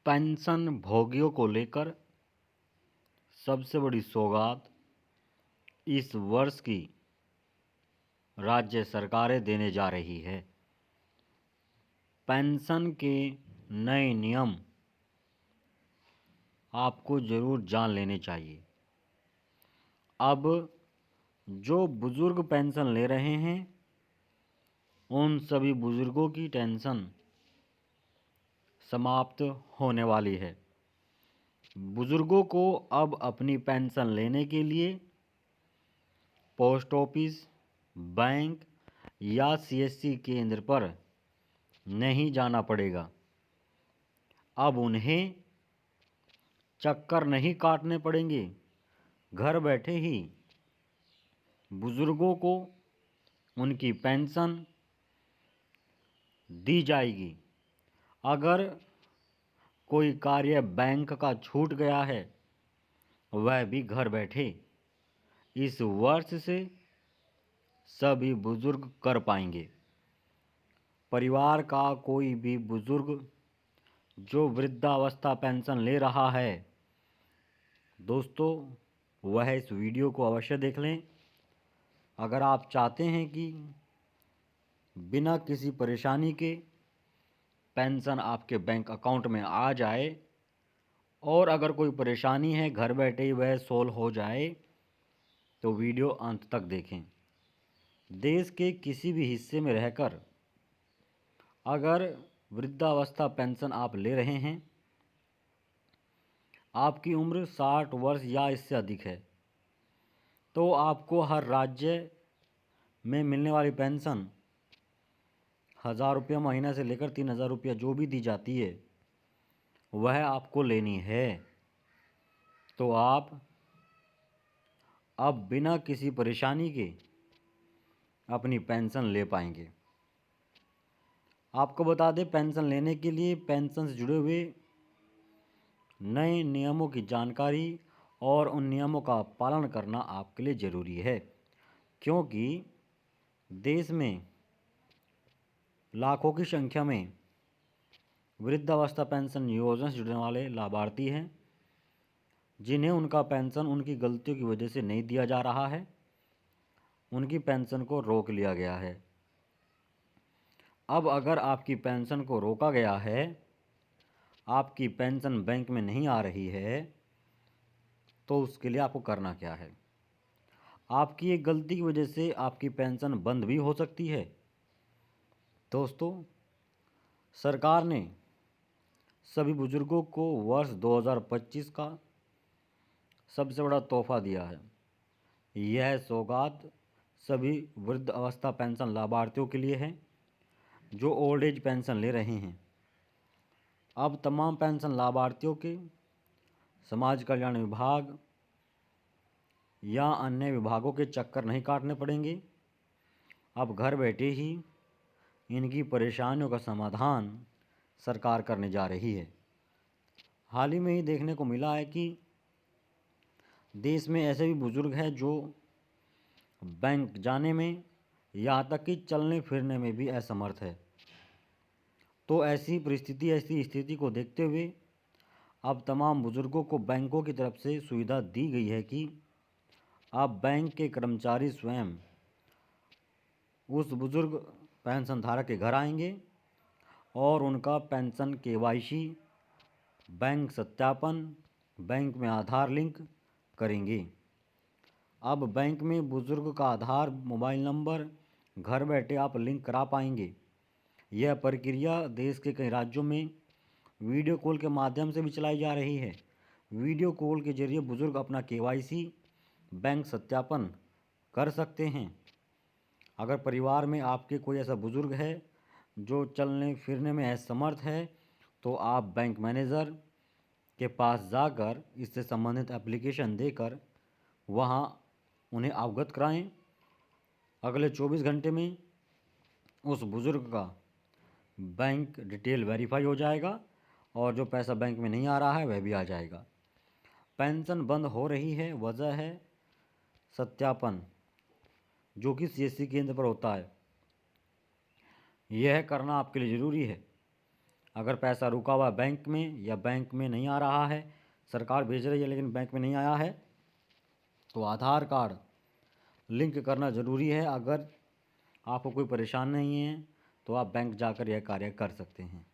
Pension भोगियों को लेकर सबसे बड़ी सौगात इस वर्ष की राज्य सरकारें देने जा रही है। पेंशन के नए नियम आपको ज़रूर जान लेने चाहिए। अब जो बुज़ुर्ग पेंशन ले रहे हैं उन सभी बुज़ुर्गों की टेंशन समाप्त होने वाली है। बुज़ुर्गों को अब अपनी पेंशन लेने के लिए पोस्ट ऑफिस, बैंक या सीएससी केंद्र पर नहीं जाना पड़ेगा। अब उन्हें चक्कर नहीं काटने पड़ेंगे। घर बैठे ही बुज़ुर्गों को उनकी पेंशन दी जाएगी। अगर कोई कार्य बैंक का छूट गया है वह भी घर बैठे इस वर्ष से सभी बुजुर्ग कर पाएंगे। परिवार का कोई भी बुजुर्ग जो वृद्धावस्था पेंशन ले रहा है, दोस्तों वह इस वीडियो को अवश्य देख लें। अगर आप चाहते हैं कि बिना किसी परेशानी के पेंशन आपके बैंक अकाउंट में आ जाए और अगर कोई परेशानी है घर बैठे ही वह सोल्व हो जाए, तो वीडियो अंत तक देखें। देश के किसी भी हिस्से में रहकर अगर वृद्धावस्था पेंशन आप ले रहे हैं, आपकी उम्र 60 वर्ष या इससे अधिक है, तो आपको हर राज्य में मिलने वाली पेंशन 1000 रुपये महीना से लेकर 3000 रुपया जो भी दी जाती है वह आपको लेनी है। तो आप अब बिना किसी परेशानी के अपनी पेंशन ले पाएंगे। आपको बता दें, पेंशन लेने के लिए पेंशन से जुड़े हुए नए नियमों की जानकारी और उन नियमों का पालन करना आपके लिए ज़रूरी है, क्योंकि देश में लाखों की संख्या में वृद्धावस्था पेंशन योजना से जुड़ने वाले लाभार्थी हैं जिन्हें उनका पेंशन उनकी गलतियों की वजह से नहीं दिया जा रहा है। उनकी पेंशन को रोक लिया गया है। अब अगर आपकी पेंशन को रोका गया है, आपकी पेंशन बैंक में नहीं आ रही है, तो उसके लिए आपको करना क्या है? आपकी एक गलती की वजह से आपकी पेंशन बंद भी हो सकती है। दोस्तों, सरकार ने सभी बुजुर्गों को वर्ष 2025 का सबसे बड़ा तोहफा दिया है। यह सौगात सभी वृद्ध अवस्था पेंशन लाभार्थियों के लिए है जो ओल्ड एज पेंशन ले रहे हैं। अब तमाम पेंशन लाभार्थियों के समाज कल्याण विभाग या अन्य विभागों के चक्कर नहीं काटने पड़ेंगे। अब घर बैठे ही इनकी परेशानियों का समाधान सरकार करने जा रही है। हाल ही में ही देखने को मिला है कि देश में ऐसे भी बुजुर्ग हैं जो बैंक जाने में यहाँ तक कि चलने फिरने में भी असमर्थ है। तो ऐसी स्थिति को देखते हुए अब तमाम बुजुर्गों को बैंकों की तरफ से सुविधा दी गई है कि अब बैंक के कर्मचारी स्वयं उस बुजुर्ग पेंशन धारक के घर आएंगे और उनका पेंशन केवाईसी, बैंक सत्यापन, बैंक में आधार लिंक करेंगे। अब बैंक में बुजुर्ग का आधार मोबाइल नंबर घर बैठे आप लिंक करा पाएंगे। यह प्रक्रिया देश के कई राज्यों में वीडियो कॉल के माध्यम से भी चलाई जा रही है। वीडियो कॉल के जरिए बुजुर्ग अपना केवाईसी, बैंक सत्यापन कर सकते हैं। अगर परिवार में आपके कोई ऐसा बुजुर्ग है जो चलने फिरने में असमर्थ है, तो आप बैंक मैनेजर के पास जाकर इससे संबंधित एप्लीकेशन देकर वहां उन्हें अवगत कराएं। अगले 24 घंटे में उस बुज़ुर्ग का बैंक डिटेल वेरीफाई हो जाएगा और जो पैसा बैंक में नहीं आ रहा है वह भी आ जाएगा। पेंशन बंद हो रही है, वजह है सत्यापन, जो कि सीएससी केंद्र पर होता है। यह करना आपके लिए ज़रूरी है। अगर पैसा रुका हुआ बैंक में या बैंक में नहीं आ रहा है, सरकार भेज रही है लेकिन बैंक में नहीं आया है, तो आधार कार्ड लिंक करना ज़रूरी है। अगर आपको कोई परेशान नहीं है तो आप बैंक जाकर यह कार्य कर सकते हैं।